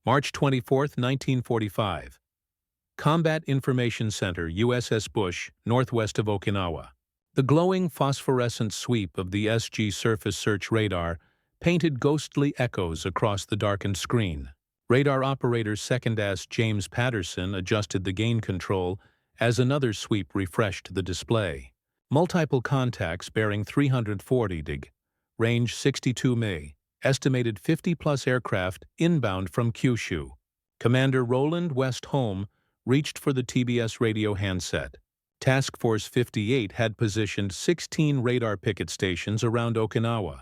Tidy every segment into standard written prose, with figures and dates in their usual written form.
March 24, 1945. Combat Information Center, USS Bush, northwest of Okinawa. The glowing phosphorescent sweep of the SG surface search radar painted ghostly echoes across the darkened screen. Radar operator Second As James Patterson adjusted the gain control as another sweep refreshed the display. Multiple contacts bearing 340 dig, range 62 mi, estimated 50-plus aircraft inbound from Kyushu. Commander Roland West Holm reached for the TBS radio handset. Task Force 58 had positioned 16 radar picket stations around Okinawa,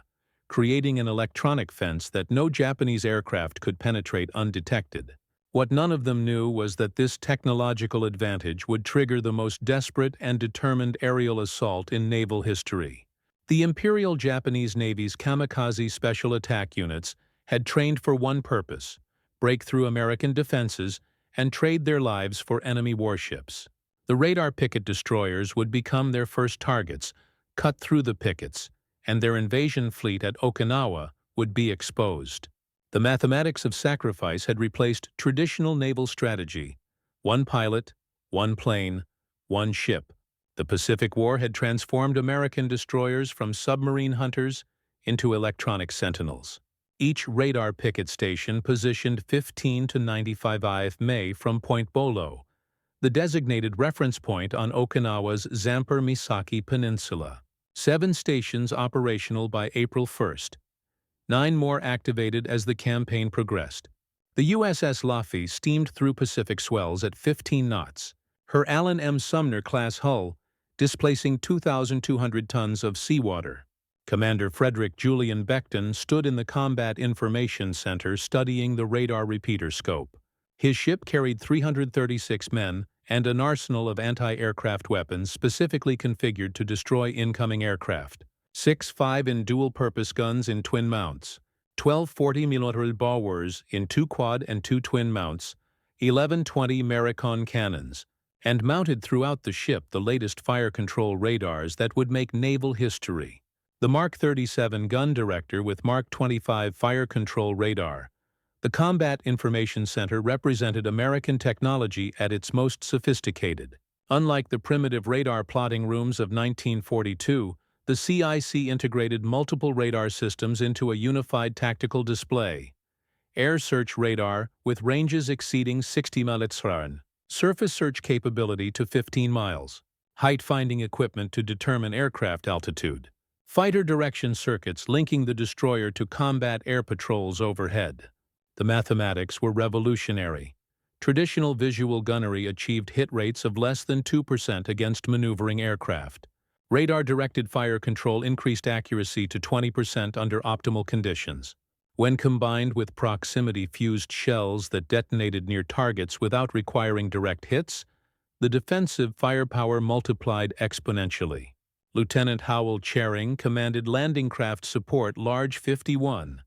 creating an electronic fence that no Japanese aircraft could penetrate undetected. What none of them knew was that this technological advantage would trigger the most desperate and determined aerial assault in naval history. The Imperial Japanese Navy's Kamikaze special attack units had trained for one purpose: break through American defenses and trade their lives for enemy warships. The radar picket destroyers would become their first targets, cut through the pickets, and their invasion fleet at Okinawa would be exposed. The mathematics of sacrifice had replaced traditional naval strategy: one pilot, one plane, one ship. The Pacific War had transformed American destroyers from submarine hunters into electronic sentinels. Each radar picket station positioned 15 to 95 mi from Point Bolo, the designated reference point on Okinawa's Zamper-Misaki Peninsula. 7 stations operational by April 1st. 9 more activated as the campaign progressed. The USS Laffey steamed through Pacific swells at 15 knots, her Allen M. Sumner-class hull displacing 2,200 tons of seawater. Commander Frederick Julian Beckton stood in the Combat Information Center studying the radar repeater scope. His ship carried 336 men and an arsenal of anti-aircraft weapons specifically configured to destroy incoming aircraft. 6 5 dual-purpose guns in twin mounts, 12 40mm Bowers in 2 quad and 2 twin mounts, 11 20 Maricon cannons, and mounted throughout the ship the latest fire control radars that would make naval history. The Mark 37 gun director with Mark 25 fire control radar. The Combat Information Center represented American technology at its most sophisticated. Unlike the primitive radar plotting rooms of 1942, the CIC integrated multiple radar systems into a unified tactical display. Air search radar with ranges exceeding 60 miles, surface search capability to 15 miles, height-finding equipment to determine aircraft altitude, fighter direction circuits linking the destroyer to combat air patrols overhead. The mathematics were revolutionary. Traditional visual gunnery achieved hit rates of less than 2% against maneuvering aircraft. Radar-directed fire control increased accuracy to 20% under optimal conditions. When combined with proximity-fused shells that detonated near targets without requiring direct hits, the defensive firepower multiplied exponentially. Lieutenant Howell Charing commanded landing craft support Large 51,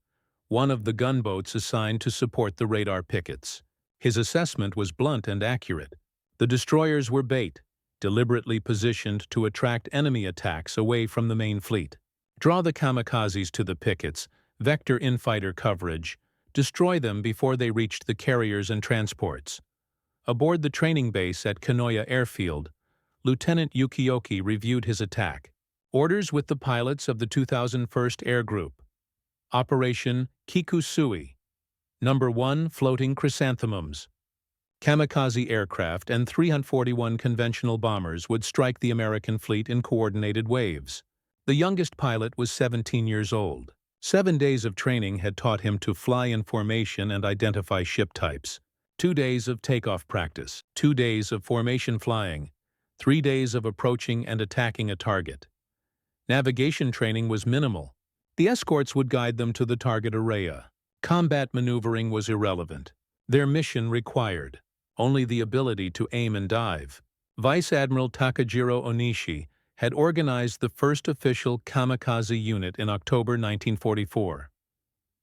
one of the gunboats assigned to support the radar pickets. His assessment was blunt and accurate. The destroyers were bait, deliberately positioned to attract enemy attacks away from the main fleet. Draw the kamikazes to the pickets, vector in-fighter coverage, destroy them before they reached the carriers and transports. Aboard the training base at Kanoya Airfield, Lieutenant Yukioki reviewed his attack. Orders with the pilots of the 2001st Air Group. Operation Kikusui. Number 1 Floating Chrysanthemums. Kamikaze aircraft and 341 conventional bombers would strike the American fleet in coordinated waves. The youngest pilot was 17 years old. 7 days of training had taught him to fly in formation and identify ship types. 2 days of takeoff practice, 2 days of formation flying, 3 days of approaching and attacking a target. Navigation training was minimal. The escorts would guide them to the target area. Combat maneuvering was irrelevant. Their mission required only the ability to aim and dive. Vice Admiral Takajiro Onishi had organized the first official kamikaze unit in October 1944.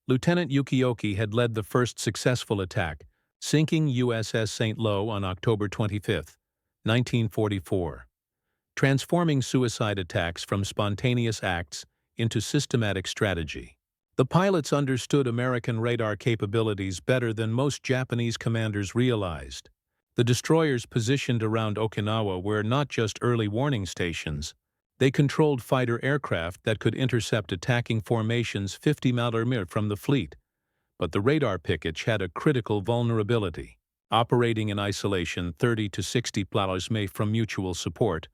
Lieutenant Yukioki had led the first successful attack, sinking USS St. Lo on October 25, 1944, transforming suicide attacks from spontaneous acts into systematic strategy. The pilots understood American radar capabilities better than most Japanese commanders realized. The destroyers positioned around Okinawa were not just early warning stations. They controlled fighter aircraft that could intercept attacking formations 50 miles from the fleet. But the radar pickets had a critical vulnerability. Operating in isolation 30 to 60 miles from mutual support,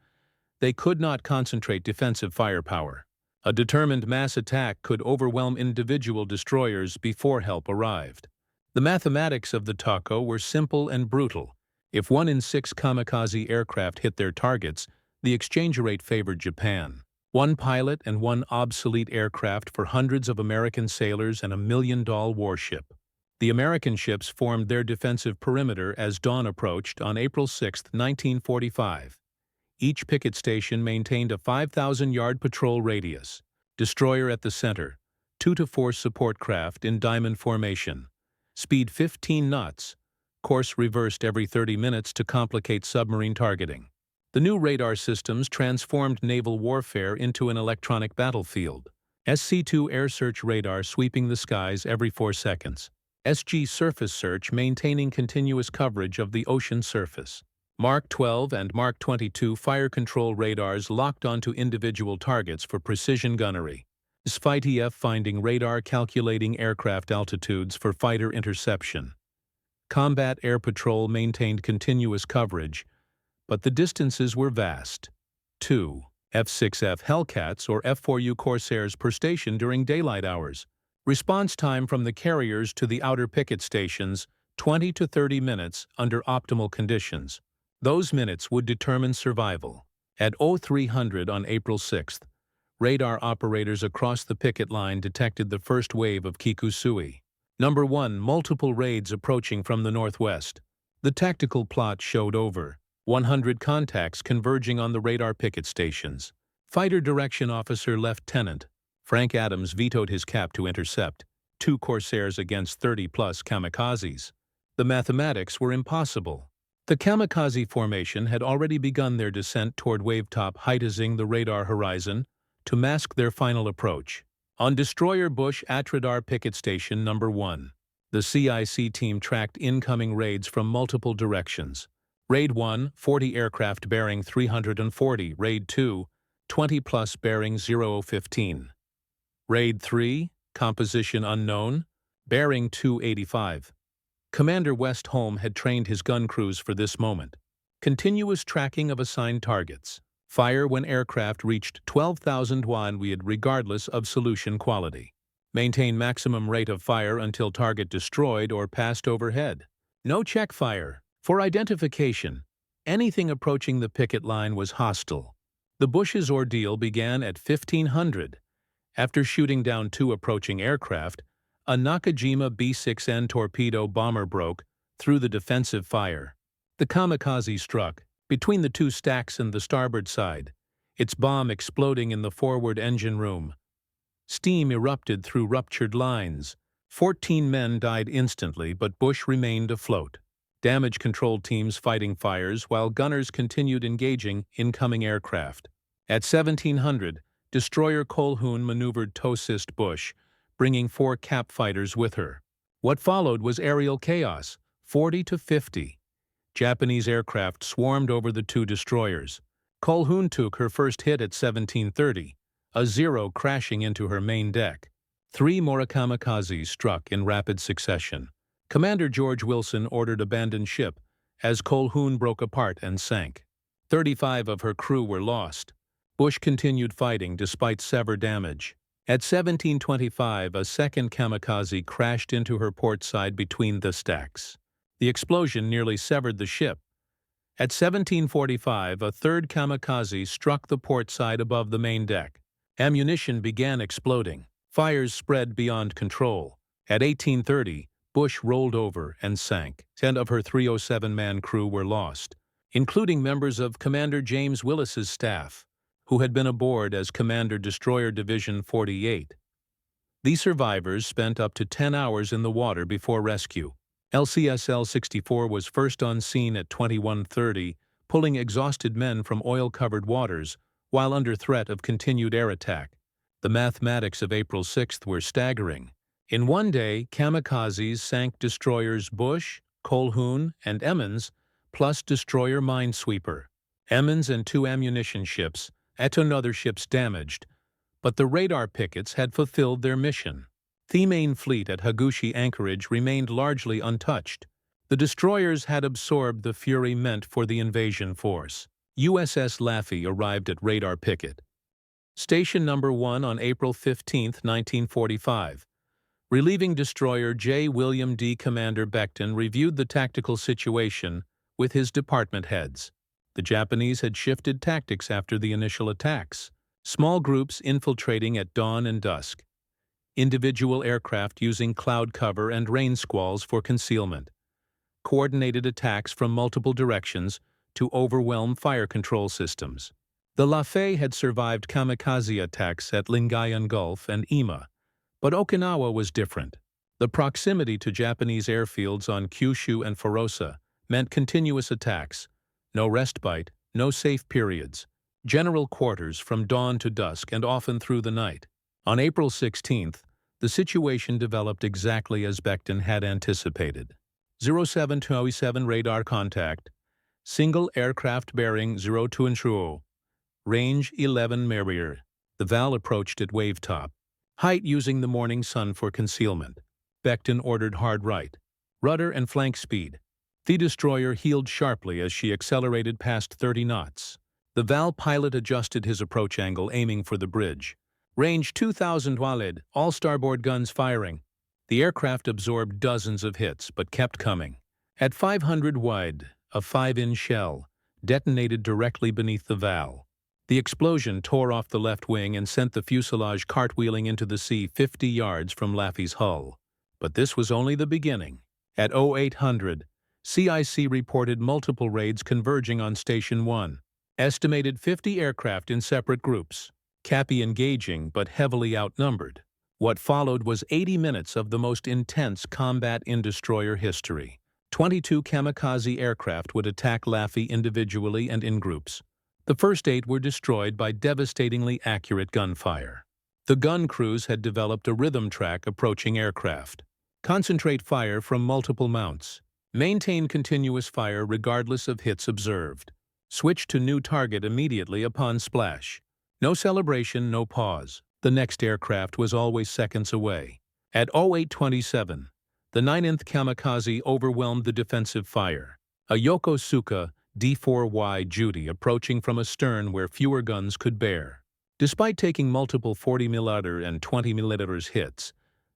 they could not concentrate defensive firepower. A determined mass attack could overwhelm individual destroyers before help arrived. The mathematics of the TACO were simple and brutal. If 1 in 6 kamikaze aircraft hit their targets, the exchange rate favored Japan. One pilot and one obsolete aircraft for hundreds of American sailors and $1 million warship. The American ships formed their defensive perimeter as dawn approached on April 6, 1945. Each picket station maintained a 5,000-yard patrol radius. Destroyer at the center, 2 to 4 support craft in diamond formation. Speed 15 knots. Course reversed every 30 minutes to complicate submarine targeting. The new radar systems transformed naval warfare into an electronic battlefield. SC-2 air search radar sweeping the skies every 4 seconds. SG surface search maintaining continuous coverage of the ocean surface. Mark 12 and Mark 22 fire control radars locked onto individual targets for precision gunnery. SFITEF finding radar calculating aircraft altitudes for fighter interception. Combat Air Patrol maintained continuous coverage, but the distances were vast. 2. F-6F Hellcats or F-4U Corsairs per station during daylight hours. Response time from the carriers to the outer picket stations, 20 to 30 minutes under optimal conditions. Those minutes would determine survival. At 0300 on April 6th, radar operators across the picket line detected the first wave of Kikusui. Number 1. Multiple raids approaching from the northwest. The tactical plot showed over 100 contacts converging on the radar picket stations. Fighter Direction Officer Lieutenant Frank Adams vetoed his cap to intercept 2 Corsairs against 30-plus kamikazes. The mathematics were impossible. The kamikaze formation had already begun their descent toward wavetop, heightening the radar horizon to mask their final approach. On Destroyer Bush Atradar Picket Station Number 1, the CIC team tracked incoming raids from multiple directions. Raid 1, 40 aircraft bearing 340. Raid 2, 20-plus bearing 0015. Raid 3, composition unknown, bearing 285. Commander Westholm had trained his gun crews for this moment. Continuous tracking of assigned targets. Fire when aircraft reached 12,000 wide regardless of solution quality. Maintain maximum rate of fire until target destroyed or passed overhead. No check fire. For identification, anything approaching the picket line was hostile. The Bush's ordeal began at 1500. After shooting down 2 approaching aircraft, a Nakajima B-6N torpedo bomber broke through the defensive fire. The kamikaze struck between the 2 stacks and the starboard side, its bomb exploding in the forward engine room. Steam erupted through ruptured lines. 14 men died instantly, but Bush remained afloat. Damage control teams fighting fires while gunners continued engaging incoming aircraft. At 1700, destroyer Colquhoun maneuvered to assist Bush, bringing 4 cap fighters with her. What followed was aerial chaos, 40 to 50. Japanese aircraft swarmed over the 2 destroyers. Colquhoun took her first hit at 1730, a Zero crashing into her main deck. 3 more kamikazes struck in rapid succession. Commander George Wilson ordered abandon ship as Colquhoun broke apart and sank. 35 of her crew were lost. Bush continued fighting despite severe damage. At 1725, a second kamikaze crashed into her port side between the stacks. The explosion nearly severed the ship. At 1745, a third kamikaze struck the port side above the main deck. Ammunition began exploding. Fires spread beyond control. At 1830, Bush rolled over and sank. 10 of her 307-man crew were lost, including members of Commander James Willis's staff, who had been aboard as Commander Destroyer Division 48. These survivors spent up to 10 hours in the water before rescue. LCSL-64 was first on scene at 21:30, pulling exhausted men from oil-covered waters while under threat of continued air attack. The mathematics of April 6th were staggering. In one day, Kamikazes sank destroyers Bush, Colquhoun, and Emmons, plus destroyer Minesweeper. Emmons and 2 ammunition ships, and other ships damaged, but the radar pickets had fulfilled their mission. The main fleet at Hagushi anchorage remained largely untouched. The destroyers had absorbed the fury meant for the invasion force. USS Laffey arrived at radar picket. Station number 1 on April 15, 1945. Relieving destroyer J. William D. Commander Becton reviewed the tactical situation with his department heads. The Japanese had shifted tactics after the initial attacks. Small groups infiltrating at dawn and dusk. Individual aircraft using cloud cover and rain squalls for concealment. Coordinated attacks from multiple directions to overwhelm fire control systems. The Laffey had survived kamikaze attacks at Lingayen Gulf and Ima, but Okinawa was different. The proximity to Japanese airfields on Kyushu and Furosa meant continuous attacks, no respite, no safe periods, general quarters from dawn to dusk and often through the night. On April 16th, the situation developed exactly as Becton had anticipated. 0727 radar contact, single aircraft bearing 02 range 11 Merrier. The Val approached at wave top. Height using the morning sun for concealment. Becton ordered hard right. Rudder and flank speed. The destroyer heeled sharply as she accelerated past 30 knots. The Val pilot adjusted his approach angle, aiming for the bridge. Range 2,000 Walid, all starboard guns firing. The aircraft absorbed dozens of hits, but kept coming. At 500 wide, a 5-inch shell detonated directly beneath the Val. The explosion tore off the left wing and sent the fuselage cartwheeling into the sea 50 yards from Laffey's hull. But this was only the beginning. At 0800, CIC reported multiple raids converging on Station 1. Estimated 50 aircraft in separate groups. Cappy engaging but heavily outnumbered. What followed was 80 minutes of the most intense combat in destroyer history. 22 kamikaze aircraft would attack Laffey individually and in groups. The first 8 were destroyed by devastatingly accurate gunfire. The gun crews had developed a rhythm track approaching aircraft. Concentrate fire from multiple mounts. Maintain continuous fire regardless of hits observed. Switch to new target immediately upon splash. No celebration, no pause. The next aircraft was always seconds away. At 0827, the 9th Kamikaze overwhelmed the defensive fire. A Yokosuka D4Y Judy approaching from astern where fewer guns could bear. Despite taking multiple 40mm and 20mm hits,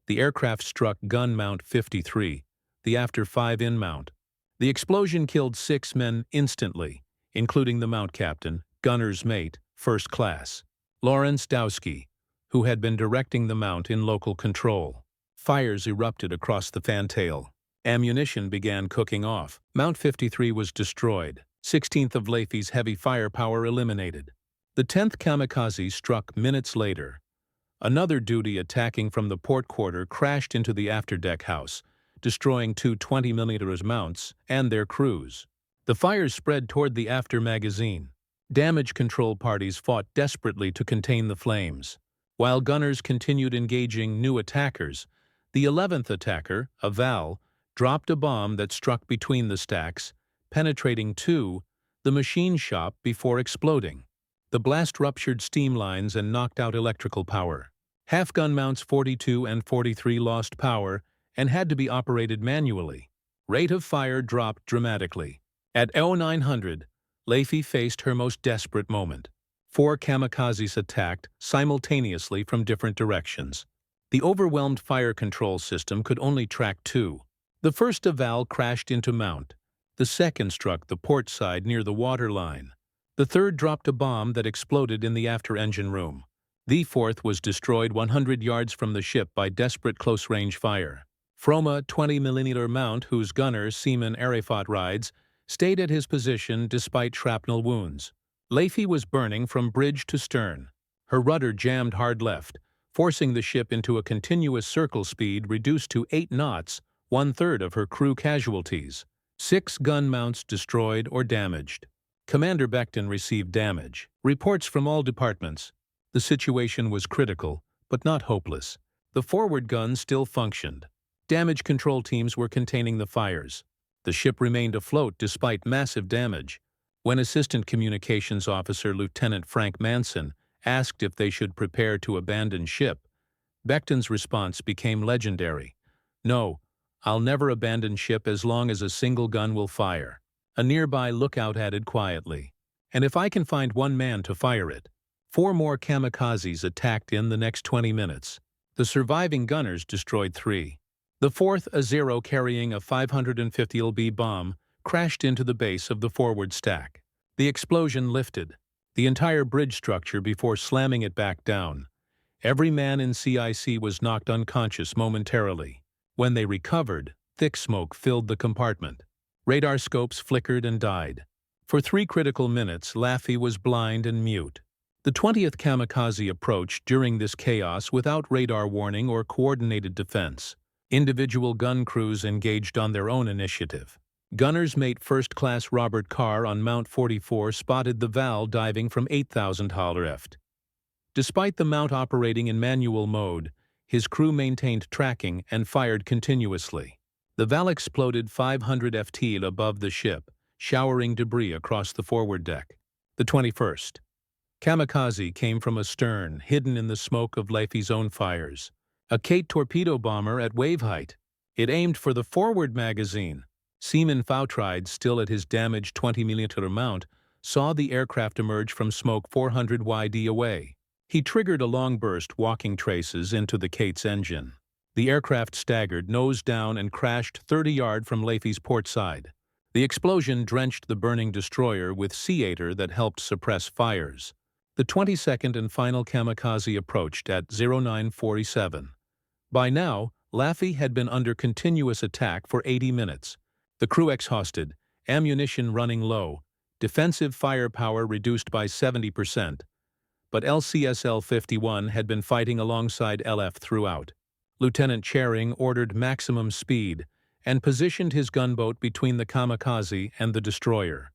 the aircraft struck gun mount 53, the after 5-in mount. The explosion killed 6 men instantly, including the mount captain, gunner's mate, first class, Lawrence Dowski, who had been directing the mount in local control. Fires erupted across the fantail. Ammunition began cooking off. Mount 53 was destroyed. 16th of Laffey's heavy firepower eliminated. The 10th Kamikaze struck minutes later. Another duty attacking from the port quarter crashed into the afterdeck house, destroying 2 20mm mounts and their crews. The fires spread toward the after magazine. Damage control parties fought desperately to contain the flames. While gunners continued engaging new attackers, the 11th attacker, a Val, dropped a bomb that struck between the stacks, penetrating the machine shop before exploding. The blast ruptured steam lines and knocked out electrical power. Half-gun mounts 42 and 43 lost power and had to be operated manually. Rate of fire dropped dramatically. At 0900, Laffey faced her most desperate moment. 4 kamikazes attacked simultaneously from different directions. The overwhelmed fire control system could only track 2. The first Val crashed into mount. The second struck the port side near the waterline. The third dropped a bomb that exploded in the after-engine room. The fourth was destroyed 100 yards from the ship by desperate close-range fire. Froma 20mm mount, whose gunner, Seaman Arafat rides, stayed at his position despite shrapnel wounds. Laffey was burning from bridge to stern. Her rudder jammed hard left, forcing the ship into a continuous circle speed reduced to 8 knots, 1/3 of her crew casualties. 6 gun mounts destroyed or damaged. Commander Becton received damage. Reports from all departments. The situation was critical, but not hopeless. The forward guns still functioned. Damage control teams were containing the fires. The ship remained afloat despite massive damage. When Assistant Communications Officer Lieutenant Frank Manson asked if they should prepare to abandon ship, Beckton's response became legendary. "No, I'll never abandon ship as long as a single gun will fire." A nearby lookout added quietly, "And if I can find one man to fire it." 4 more kamikazes attacked in the next 20 minutes. The surviving gunners destroyed 3. The fourth, a Zero carrying a 550 lb bomb, crashed into the base of the forward stack. The explosion lifted the entire bridge structure before slamming it back down. Every man in CIC was knocked unconscious momentarily. When they recovered, thick smoke filled the compartment. Radar scopes flickered and died. For 3 critical minutes, Laffey was blind and mute. The 20th kamikaze approached during this chaos without radar warning or coordinated defense. Individual gun crews engaged on their own initiative. Gunner's mate First Class Robert Carr on Mount 44 spotted the Val diving from 8,000 ft. Despite the mount operating in manual mode, his crew maintained tracking and fired continuously. The Val exploded 500 ft above the ship, showering debris across the forward deck. The 21st kamikaze came from astern, hidden in the smoke of Laffey's own fires. A Kate torpedo bomber at wave height. It aimed for the forward magazine. Seaman Foutride, still at his damaged 20mm mount, saw the aircraft emerge from smoke 400 yd away. He triggered a long burst walking traces into the Kate's engine. The aircraft staggered, nose down, and crashed 30 yards from Laffey's port side. The explosion drenched the burning destroyer with sea-ater that helped suppress fires. The 22nd and final kamikaze approached at 0947. By now, Laffey had been under continuous attack for 80 minutes. The crew exhausted, ammunition running low, defensive firepower reduced by 70%. But LCSL 51 had been fighting alongside LF throughout. Lieutenant Charing ordered maximum speed and positioned his gunboat between the kamikaze and the destroyer.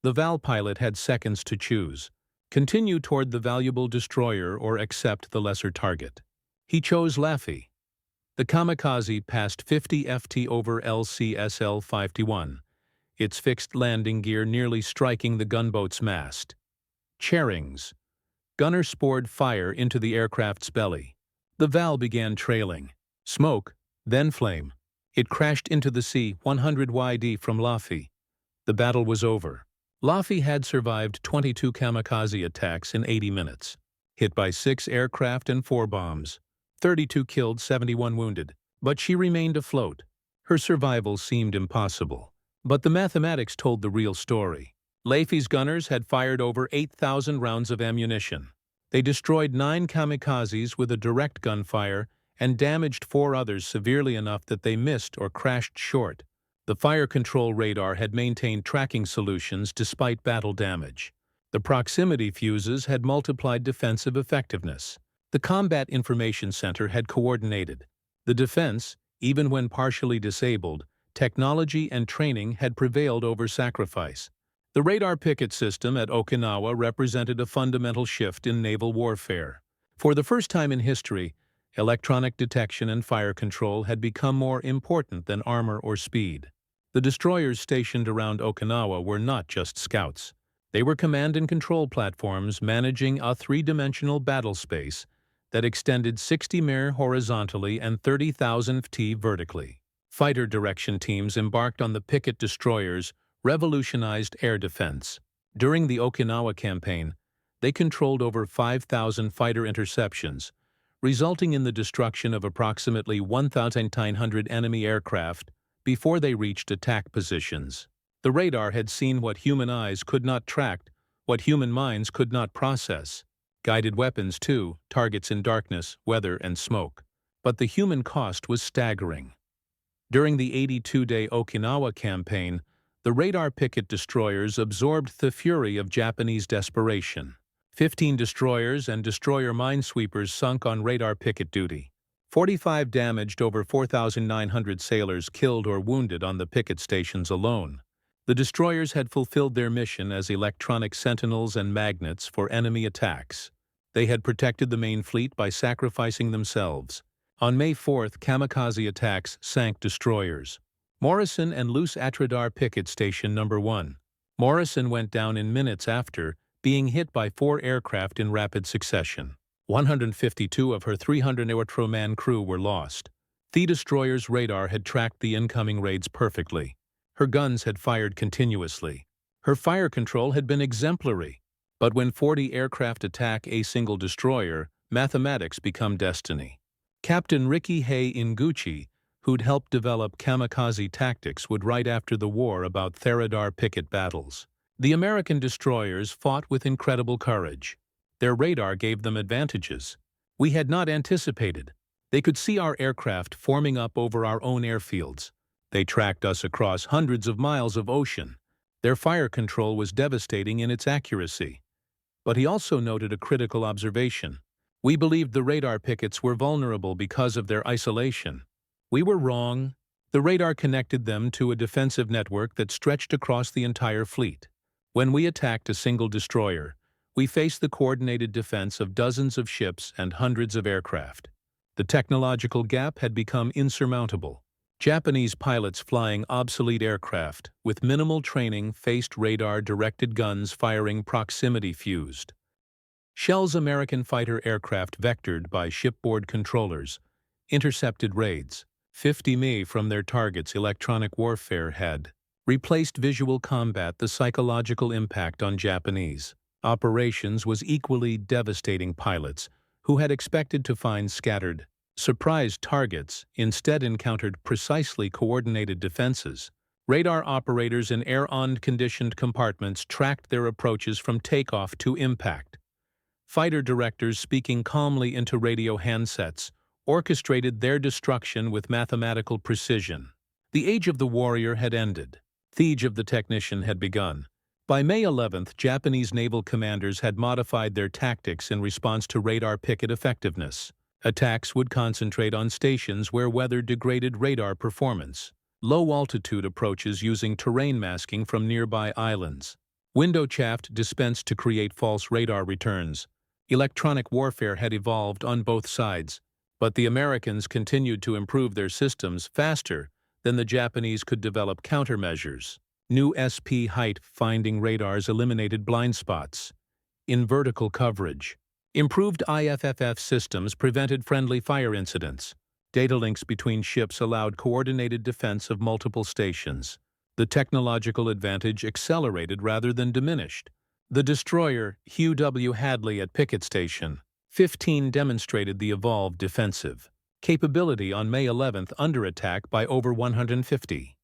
The Val pilot had seconds to choose: continue toward the valuable destroyer or accept the lesser target. He chose Laffey. The kamikaze passed 50 ft over LCSL 51, its fixed landing gear nearly striking the gunboat's mast. Charing's gunner poured fire into the aircraft's belly. The Val began trailing. Smoke, then flame. It crashed into the sea 100 yd from Laffey. The battle was over. Laffey had survived 22 kamikaze attacks in 80 minutes. Hit by 6 aircraft and 4 bombs. 32 killed, 71 wounded. But she remained afloat. Her survival seemed impossible. But the mathematics told the real story. Laffey's gunners had fired over 8,000 rounds of ammunition. They destroyed 9 kamikazes with a direct gunfire and damaged 4 others severely enough that they missed or crashed short. The fire control radar had maintained tracking solutions despite battle damage. The proximity fuses had multiplied defensive effectiveness. The Combat Information Center had coordinated. The defense, even when partially disabled, technology and training had prevailed over sacrifice. The radar picket system at Okinawa represented a fundamental shift in naval warfare. For the first time in history, electronic detection and fire control had become more important than armor or speed. The destroyers stationed around Okinawa were not just scouts. They were command and control platforms managing a 3-dimensional battle space that extended 60 mi horizontally and 30,000 ft vertically. Fighter direction teams embarked on the Picket destroyers revolutionized air defense. During the Okinawa campaign, they controlled over 5,000 fighter interceptions, resulting in the destruction of approximately 1,900 enemy aircraft before they reached attack positions. The radar had seen what human eyes could not track, what human minds could not process. Guided weapons, too, targets in darkness, weather, and smoke. But the human cost was staggering. During the 82-day Okinawa campaign, the radar Picket destroyers absorbed the fury of Japanese desperation. 15 destroyers and destroyer minesweepers sunk on radar picket duty. 45 damaged, over 4,900 sailors killed or wounded on the picket stations alone. The destroyers had fulfilled their mission as electronic sentinels and magnets for enemy attacks. They had protected the main fleet by sacrificing themselves. On May 4th, kamikaze attacks sank destroyers. Morrison and Loose Atradar Picket Station No. 1. Morrison went down in minutes after being hit by 4 aircraft in rapid succession. 152 of her 300-man crew were lost. The destroyer's radar had tracked the incoming raids perfectly. Her guns had fired continuously. Her fire control had been exemplary. But when 40 aircraft attack a single destroyer, mathematics become destiny. Captain Ricky Hay Inguchi, who'd helped develop kamikaze tactics, would write after the war about Theradar Picket battles. The American destroyers fought with incredible courage. Their radar gave them advantages we had not anticipated. They could see our aircraft forming up over our own airfields. They tracked us across hundreds of miles of ocean. Their fire control was devastating in its accuracy. But he also noted a critical observation. We believed the radar pickets were vulnerable because of their isolation. We were wrong. The radar connected them to a defensive network that stretched across the entire fleet. When we attacked a single destroyer, we faced the coordinated defense of dozens of ships and hundreds of aircraft. The technological gap had become insurmountable. Japanese pilots flying obsolete aircraft with minimal training faced radar-directed guns firing proximity-fused. Shell's American fighter aircraft vectored by shipboard controllers intercepted raids. 50 mi from their targets. Electronic warfare had replaced visual combat. The psychological impact on Japanese operations was equally devastating. Pilots who had expected to find scattered, surprised targets instead encountered precisely coordinated defenses. Radar operators in air-on conditioned compartments tracked their approaches from takeoff to impact. Fighter directors speaking calmly into radio handsets orchestrated their destruction with mathematical precision. The age of the warrior had ended. The age of the technician had begun. By May 11th, Japanese naval commanders had modified their tactics in response to radar picket effectiveness. Attacks would concentrate on stations where weather degraded radar performance. Low-altitude approaches using terrain masking from nearby islands. Window chaff dispensed to create false radar returns. Electronic warfare had evolved on both sides. But the Americans continued to improve their systems faster than the Japanese could develop countermeasures. New SP height-finding radars eliminated blind spots. In vertical coverage, improved IFFF systems prevented friendly fire incidents. Data links between ships allowed coordinated defense of multiple stations. The technological advantage accelerated rather than diminished. The destroyer Hugh W. Hadley at Picket Station 15 demonstrated the evolved defensive capability on May 11th under attack by over 150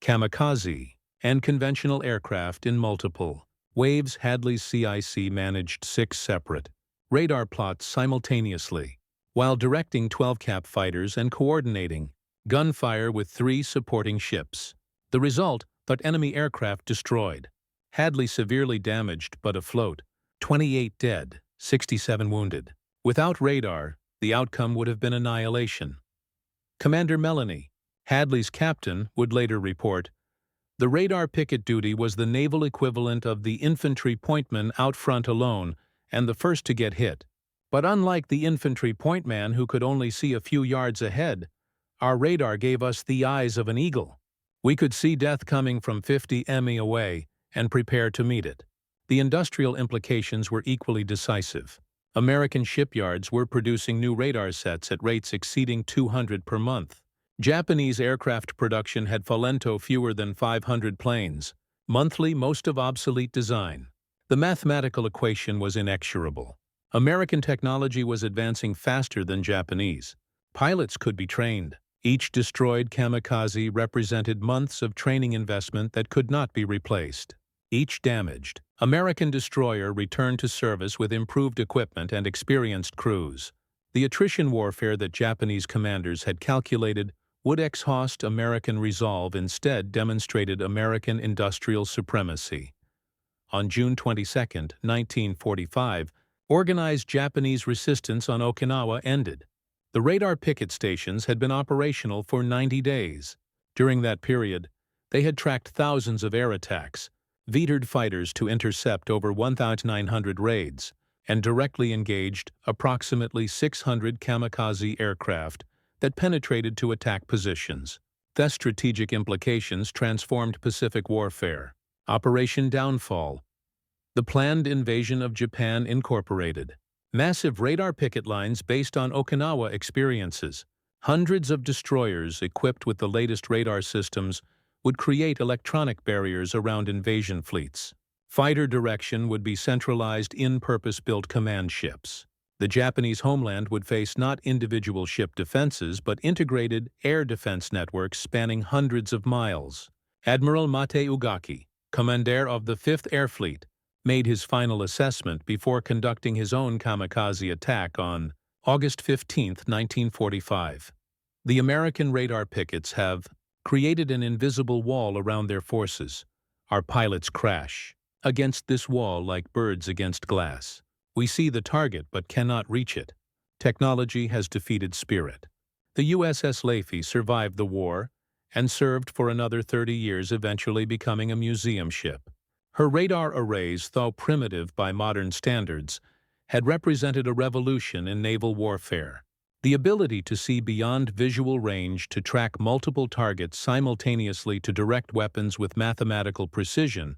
kamikaze and conventional aircraft in multiple waves. Hadley's CIC managed 6 separate radar plots simultaneously, while directing 12 cap fighters and coordinating gunfire with 3 supporting ships. The result, that enemy aircraft destroyed. Hadley severely damaged but afloat, 28 dead, 67 wounded. Without radar, the outcome would have been annihilation. Commander Melanie, Hadley's captain, would later report, "The radar picket duty was the naval equivalent of the infantry pointman out front alone and the first to get hit. But unlike the infantry pointman who could only see a few yards ahead, our radar gave us the eyes of an eagle. We could see death coming from 50 mi away and prepare to meet it." The industrial implications were equally decisive. American shipyards were producing new radar sets at rates exceeding 200 per month. Japanese aircraft production had fallen fewer than 500 planes, monthly, most of obsolete design. The mathematical equation was inexorable. American technology was advancing faster than Japanese. Pilots could be trained. Each destroyed kamikaze represented months of training investment that could not be replaced. Each damaged American destroyer returned to service with improved equipment and experienced crews. The attrition warfare that Japanese commanders had calculated would exhaust American resolve instead demonstrated American industrial supremacy. On June 22, 1945, organized Japanese resistance on Okinawa ended. The radar picket stations had been operational for 90 days. During that period, they had tracked thousands of air attacks, vetoed fighters to intercept over 1,900 raids, and directly engaged approximately 600 kamikaze aircraft that penetrated to attack positions. The strategic implications transformed Pacific warfare. Operation Downfall. The planned invasion of Japan incorporated massive radar picket lines based on Okinawa experiences. Hundreds of destroyers equipped with the latest radar systems would create electronic barriers around invasion fleets. Fighter direction would be centralized in purpose-built command ships. The Japanese homeland would face not individual ship defenses but integrated air defense networks spanning hundreds of miles. Admiral Mate Ugaki, commander of the 5th Air Fleet, made his final assessment before conducting his own kamikaze attack on August 15, 1945. The American radar pickets have created an invisible wall around their forces. Our pilots crash against this wall like birds against glass. We see the target but cannot reach it. Technology has defeated spirit. The USS Laffey survived the war and served for another 30 years, eventually becoming a museum ship. Her radar arrays, though primitive by modern standards, had represented a revolution in naval warfare. The ability to see beyond visual range, to track multiple targets simultaneously, to direct weapons with mathematical precision,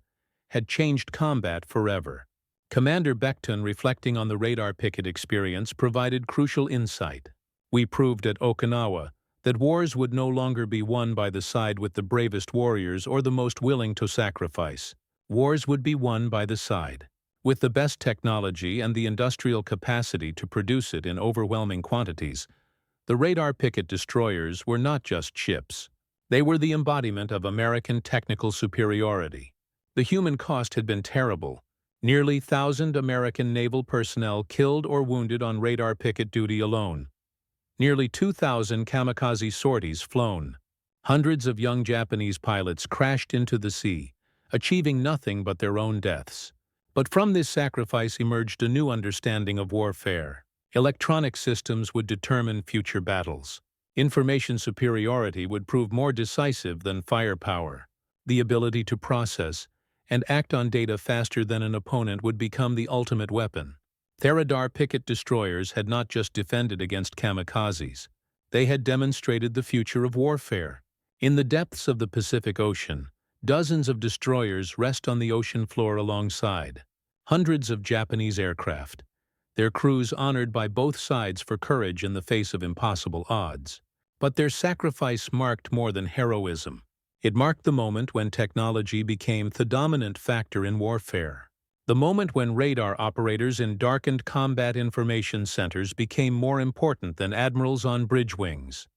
had changed combat forever. Commander Beckton, reflecting on the radar picket experience, provided crucial insight. We proved at Okinawa that wars would no longer be won by the side with the bravest warriors or the most willing to sacrifice. Wars would be won by the side with the best technology and the industrial capacity to produce it in overwhelming quantities. The radar picket destroyers were not just ships. They were the embodiment of American technical superiority. The human cost had been terrible. Nearly 1,000 American naval personnel killed or wounded on radar picket duty alone. Nearly 2,000 kamikaze sorties flown. Hundreds of young Japanese pilots crashed into the sea, achieving nothing but their own deaths. But from this sacrifice emerged a new understanding of warfare. Electronic systems would determine future battles. Information superiority would prove more decisive than firepower. The ability to process and act on data faster than an opponent would become the ultimate weapon. The radar picket destroyers had not just defended against kamikazes. They had demonstrated the future of warfare. In the depths of the Pacific Ocean, dozens of destroyers rest on the ocean floor alongside hundreds of Japanese aircraft, their crews honored by both sides for courage in the face of impossible odds. But their sacrifice marked more than heroism. It marked the moment when technology became the dominant factor in warfare. The moment when radar operators in darkened combat information centers became more important than admirals on bridge wings.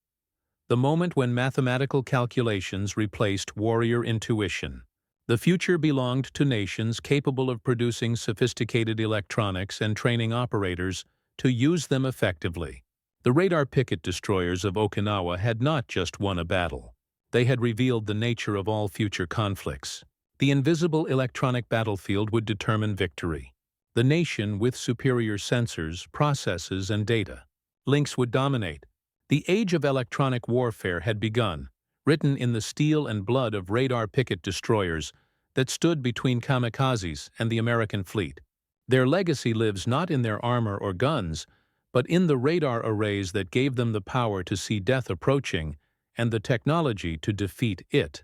The moment when mathematical calculations replaced warrior intuition. The future belonged to nations capable of producing sophisticated electronics and training operators to use them effectively. The radar picket destroyers of Okinawa had not just won a battle. They had revealed the nature of all future conflicts. The invisible electronic battlefield would determine victory. The nation with superior sensors, processes, and data links would dominate. The age of electronic warfare had begun, written in the steel and blood of radar picket destroyers that stood between kamikazes and the American fleet. Their legacy lives not in their armor or guns, but in the radar arrays that gave them the power to see death approaching and the technology to defeat it.